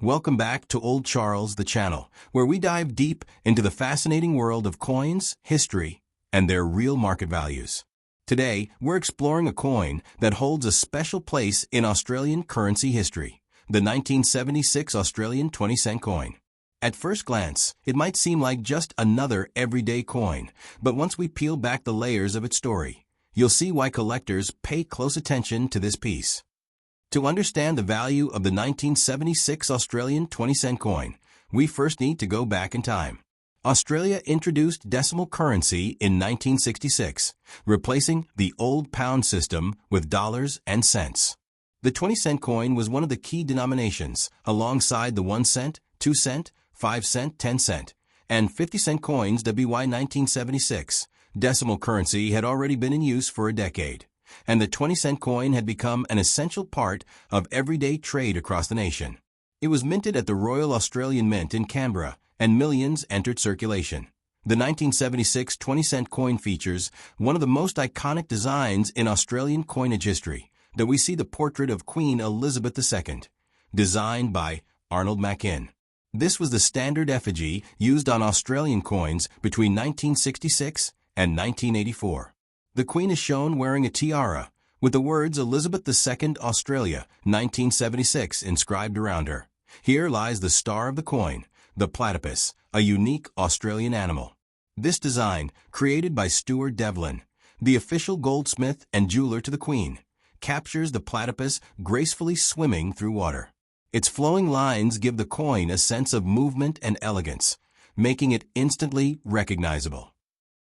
Welcome back to Old Charles, the channel, where we dive deep into the fascinating world of coins, history, and their real market values. Today, we're exploring a coin that holds a special place in Australian currency history, the 1976 Australian 20-cent coin. At first glance, it might seem like just another everyday coin, but once we peel back the layers of its story, you'll see why collectors pay close attention to this piece. To understand the value of the 1976 Australian 20-cent coin, we first need to go back in time. Australia introduced decimal currency in 1966, replacing the old pound system with dollars and cents. The 20-cent coin was one of the key denominations, alongside the 1 cent, 2 cent, 5 cent, 10 cent, and 50-cent coins. WY 1976, decimal currency had already been in use for a decade, and the 20-cent coin had become an essential part of everyday trade across the nation. It was minted at the Royal Australian Mint in Canberra, and millions entered circulation. The 1976 20-cent coin features one of the most iconic designs in Australian coinage history, that we see the portrait of Queen Elizabeth II, designed by Arnold Machin. This was the standard effigy used on Australian coins between 1966 and 1984. The Queen is shown wearing a tiara, with the words Elizabeth II Australia, 1976 inscribed around her. Here lies the star of the coin, the platypus, a unique Australian animal. This design, created by Stuart Devlin, the official goldsmith and jeweler to the Queen, captures the platypus gracefully swimming through water. Its flowing lines give the coin a sense of movement and elegance, making it instantly recognizable.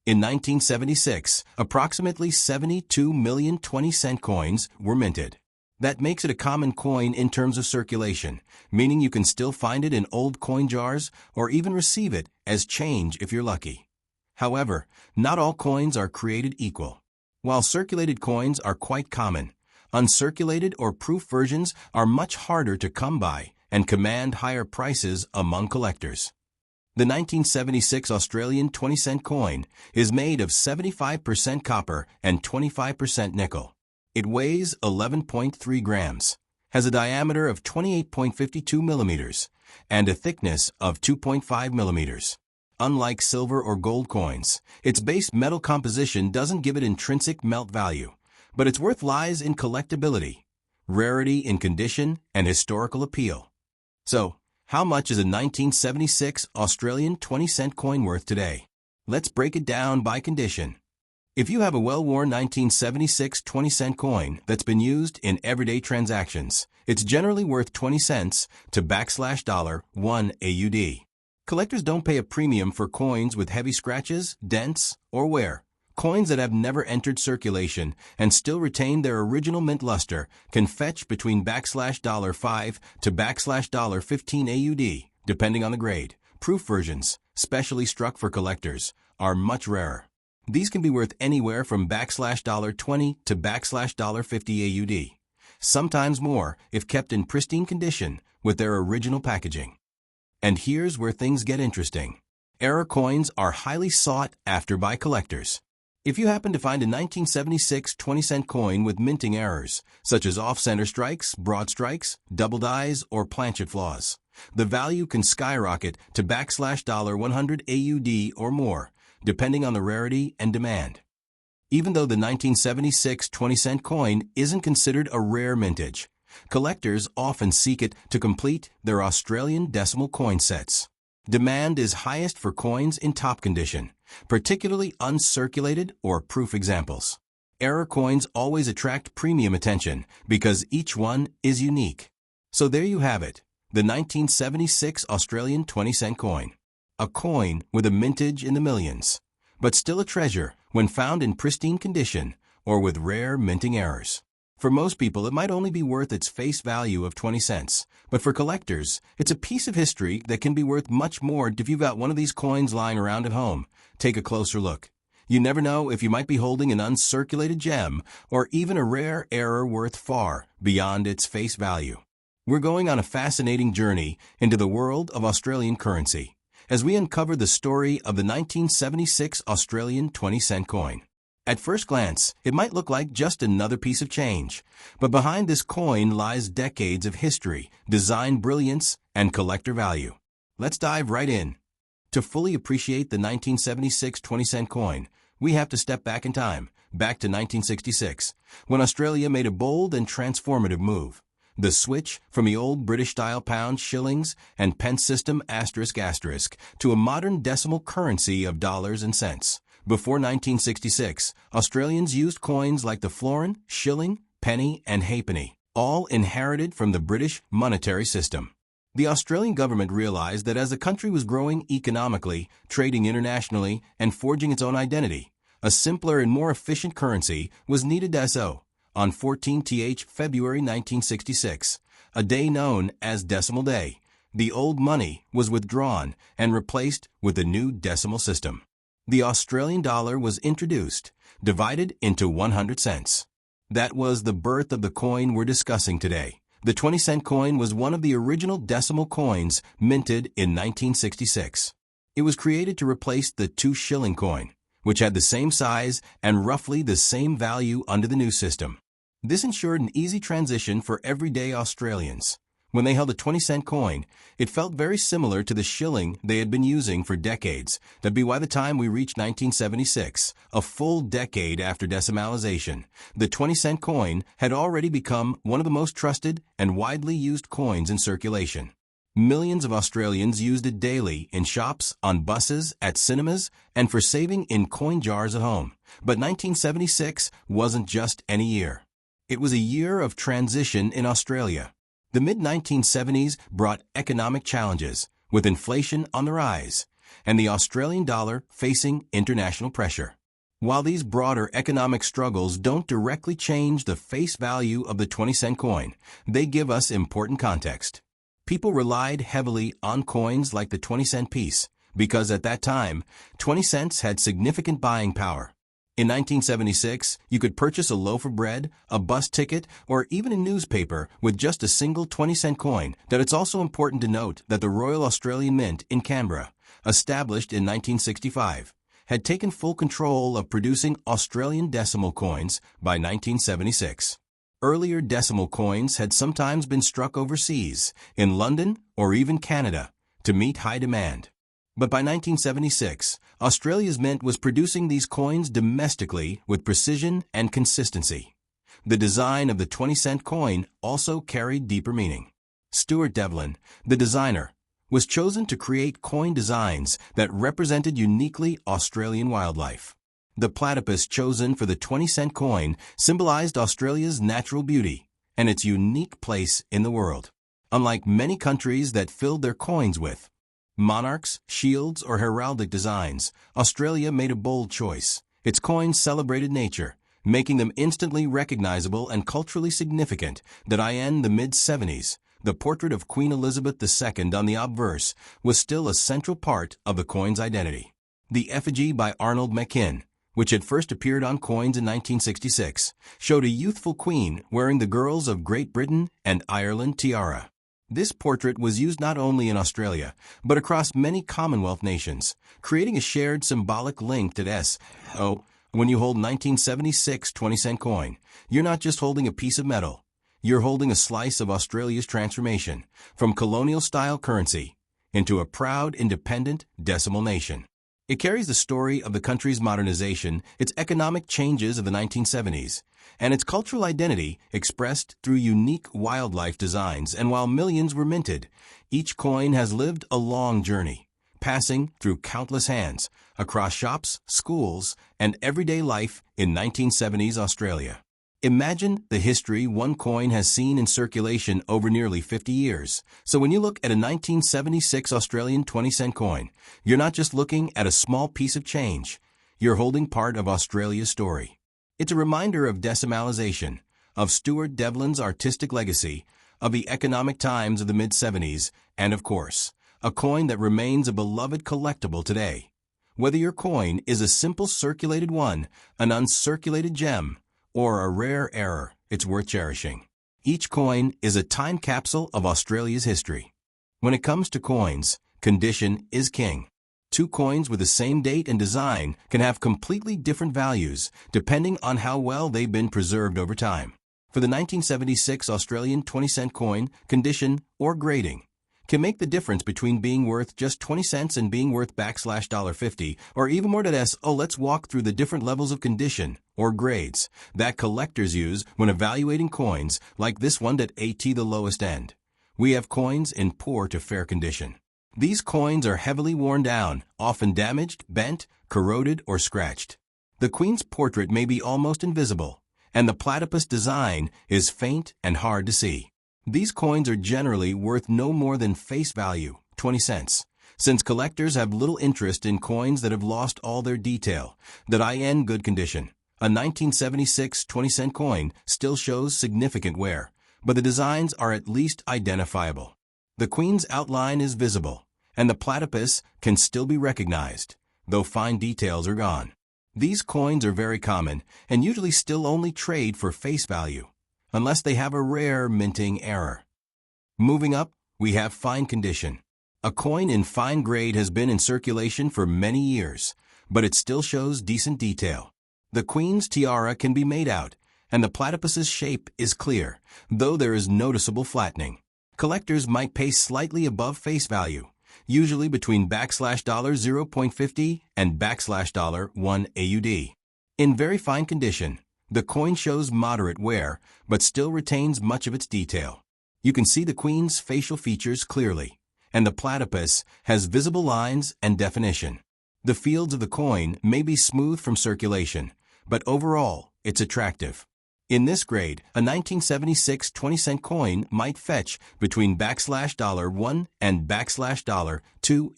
In 1976, approximately 72 million 20-cent coins were minted. That makes it a common coin in terms of circulation, meaning you can still find it in old coin jars or even receive it as change if you're lucky. However, not all coins are created equal. While circulated coins are quite common, uncirculated or proof versions are much harder to come by and command higher prices among collectors. The 1976 Australian 20-cent coin is made of 75% copper and 25% nickel. It weighs 11.3 grams, has a diameter of 28.52 millimeters, and a thickness of 2.5 millimeters. Unlike silver or gold coins, its base metal composition doesn't give it intrinsic melt value, but its worth lies in collectability, rarity in condition, and historical appeal. So, how much is a 1976 Australian 20-cent coin worth today? Let's break it down by condition. If you have a well-worn 1976 20-cent coin that's been used in everyday transactions, it's generally worth 20 cents to $1 AUD. Collectors don't pay a premium for coins with heavy scratches, dents, or wear. Coins that have never entered circulation and still retain their original mint luster can fetch between $5 to $15 AUD, depending on the grade. Proof versions, specially struck for collectors, are much rarer. These can be worth anywhere from $20 to $50 AUD, sometimes more if kept in pristine condition with their original packaging. And here's where things get interesting. Error coins are highly sought after by collectors. If you happen to find a 1976 20-cent coin with minting errors, such as off-center strikes, broad strikes, double dies, or planchet flaws, the value can skyrocket to $100 AUD or more, depending on the rarity and demand. Even though the 1976 20-cent coin isn't considered a rare mintage, collectors often seek it to complete their Australian decimal coin sets. Demand is highest for coins in top condition, particularly uncirculated or proof examples. Error coins always attract premium attention because each one is unique. So there you have it, the 1976 Australian 20-cent coin. A coin with a mintage in the millions, but still a treasure when found in pristine condition or with rare minting errors. For most people, it might only be worth its face value of 20 cents, but for collectors, it's a piece of history that can be worth much more. If you've got one of these coins lying around at home, take a closer look. You never know if you might be holding an uncirculated gem or even a rare error worth far beyond its face value. We're going on a fascinating journey into the world of Australian currency as we uncover the story of the 1976 Australian 20-cent coin. At first glance, it might look like just another piece of change, but behind this coin lies decades of history, design brilliance, and collector value. Let's dive right in. To fully appreciate the 1976 20-cent coin, we have to step back in time, back to 1966, when Australia made a bold and transformative move. The switch from the old British-style pounds, shillings, and pence system *** to a modern decimal currency of dollars and cents. Before 1966, Australians used coins like the florin, shilling, penny, and halfpenny, all inherited from the British monetary system. The Australian government realized that as the country was growing economically, trading internationally, and forging its own identity, a simpler and more efficient currency was needed. So, on 14th February 1966, a day known as Decimal Day, the old money was withdrawn and replaced with a new decimal system. The Australian dollar was introduced, divided into 100 cents. That was the birth of the coin we're discussing today. The 20-cent coin was one of the original decimal coins minted in 1966. It was created to replace the 2-shilling coin, which had the same size and roughly the same value under the new system. This ensured an easy transition for everyday Australians. When they held a 20-cent coin, it felt very similar to the shilling they had been using for decades. That'd be by the time we reached 1976, a full decade after decimalization, the 20-cent coin had already become one of the most trusted and widely used coins in circulation. Millions of Australians used it daily in shops, on buses, at cinemas, and for saving in coin jars at home. But 1976 wasn't just any year. It was a year of transition in Australia. The mid-1970s brought economic challenges, with inflation on the rise, and the Australian dollar facing international pressure. While these broader economic struggles don't directly change the face value of the 20-cent coin, they give us important context. People relied heavily on coins like the 20-cent piece, because at that time, 20 cents had significant buying power. In 1976, you could purchase a loaf of bread, a bus ticket, or even a newspaper with just a single 20-cent coin. That it's also important to note that the Royal Australian Mint in Canberra, established in 1965, had taken full control of producing Australian decimal coins by 1976. Earlier decimal coins had sometimes been struck overseas, in London or even Canada, to meet high demand. But by 1976, Australia's mint was producing these coins domestically with precision and consistency. The design of the 20-cent coin also carried deeper meaning. Stuart Devlin, the designer, was chosen to create coin designs that represented uniquely Australian wildlife. The platypus chosen for the 20-cent coin symbolized Australia's natural beauty and its unique place in the world. Unlike many countries that filled their coins with monarchs, shields, or heraldic designs, Australia made a bold choice. Its coins celebrated nature, making them instantly recognizable and culturally significant. That in the mid-70s, the portrait of Queen Elizabeth II on the obverse was still a central part of the coin's identity. The effigy by Arnold Machin, which had first appeared on coins in 1966, showed a youthful queen wearing the Girls of Great Britain and Ireland tiara. This portrait was used not only in Australia, but across many Commonwealth nations, creating a shared symbolic link to when you hold 1976 20-cent coin, you're not just holding a piece of metal. You're holding a slice of Australia's transformation from colonial-style currency into a proud, independent decimal nation. It carries the story of the country's modernization, its economic changes of the 1970s, and its cultural identity expressed through unique wildlife designs. And while millions were minted, each coin has lived a long journey, passing through countless hands across shops, schools, and everyday life in 1970s Australia. Imagine the history one coin has seen in circulation over nearly 50 years. So when you look at a 1976 Australian 20-cent coin, you're not just looking at a small piece of change. You're holding part of Australia's story. It's a reminder of decimalization, of Stuart Devlin's artistic legacy, of the economic times of the mid-70s, and of course, a coin that remains a beloved collectible today. Whether your coin is a simple circulated one, an uncirculated gem, or a rare error, it's worth cherishing. Each coin is a time capsule of Australia's history. When it comes to coins, condition is king. Two coins with the same date and design can have completely different values depending on how well they've been preserved over time. For the 1976 Australian 20-cent coin, condition or grading can make the difference between being worth just 20 cents and being worth $50 or even more. Let's walk through the different levels of condition or grades that collectors use when evaluating coins like this one at the lowest end. We have coins in poor to fair condition. These coins are heavily worn down, often damaged, bent, corroded, or scratched. The Queen's portrait may be almost invisible, and the platypus design is faint and hard to see. These coins are generally worth no more than face value, 20 cents, since collectors have little interest in coins that have lost all their detail, that are in good condition. A 1976 20-cent coin still shows significant wear, but the designs are at least identifiable. The Queen's outline is visible, and the platypus can still be recognized, though fine details are gone. These coins are very common and usually still only trade for face value, unless they have a rare minting error. Moving up, we have fine condition. A coin in fine grade has been in circulation for many years, but it still shows decent detail. The Queen's tiara can be made out, and the platypus's shape is clear, though there is noticeable flattening. Collectors might pay slightly above face value, usually between $0.50 and $1 AUD. In very fine condition, the coin shows moderate wear, but still retains much of its detail. You can see the Queen's facial features clearly, and the platypus has visible lines and definition. The fields of the coin may be smooth from circulation, but overall, it's attractive. In this grade, a 1976 20-cent coin might fetch between $1 and $2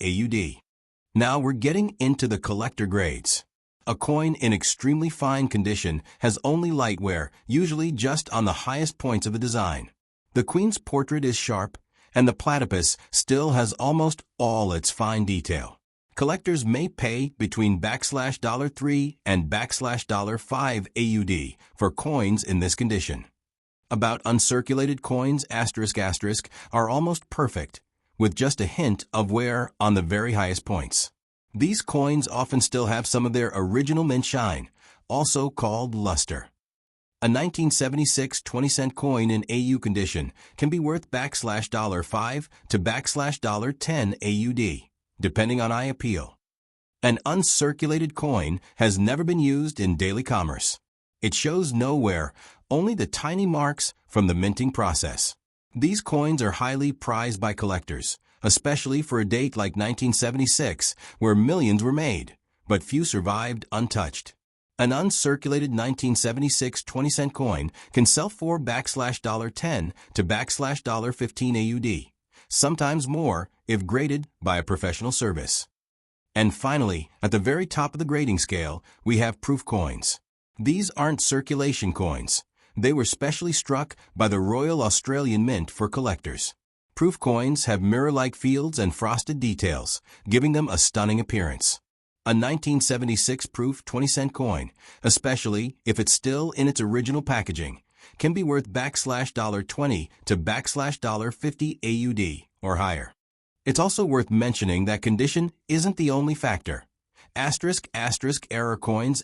AUD. Now we're getting into the collector grades. A coin in extremely fine condition has only light wear, usually just on the highest points of the design. The Queen's portrait is sharp, and the platypus still has almost all its fine detail. Collectors may pay between $3 and $5 AUD for coins in this condition. About uncirculated coins ** are almost perfect, with just a hint of wear on the very highest points. These coins often still have some of their original mint shine, also called luster. A 1976 20-cent coin in AU condition can be worth $5 to $10 AUD, depending on eye appeal. An uncirculated coin has never been used in daily commerce. It shows no wear, only the tiny marks from the minting process. These coins are highly prized by collectors, especially for a date like 1976, where millions were made, but few survived untouched. An uncirculated 1976 20-cent coin can sell for $10 to $15 AUD, sometimes more if graded by a professional service. And finally, at the very top of the grading scale, we have proof coins. These aren't circulation coins. They were specially struck by the Royal Australian Mint for collectors. Proof coins have mirror-like fields and frosted details, giving them a stunning appearance. A 1976 proof 20-cent coin, especially if it's still in its original packaging, can be worth $20 to $50 AUD or higher. It's also worth mentioning that condition isn't the only factor. Error coins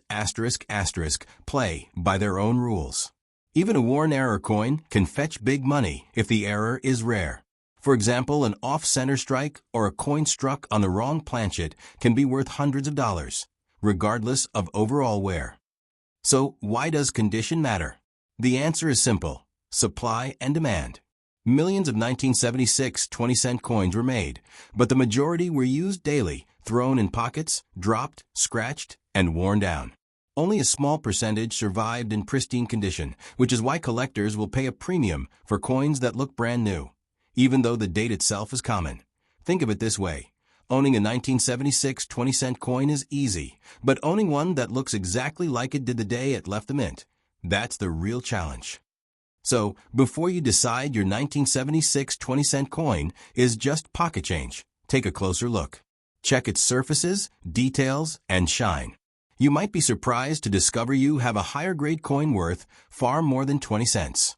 play by their own rules. Even a worn error coin can fetch big money if the error is rare. For example, an off-center strike or a coin struck on the wrong planchet can be worth hundreds of dollars, regardless of overall wear. So, why does condition matter? The answer is simple: supply and demand. Millions of 1976 20-cent coins were made, but the majority were used daily, thrown in pockets, dropped, scratched, and worn down. Only a small percentage survived in pristine condition, which is why collectors will pay a premium for coins that look brand new, even though the date itself is common. Think of it this way: owning a 1976 20-cent coin is easy, but owning one that looks exactly like it did the day it left the mint, that's the real challenge. So, before you decide your 1976 20-cent coin is just pocket change, take a closer look. Check its surfaces, details, and shine. You might be surprised to discover you have a higher grade coin worth far more than 20 cents.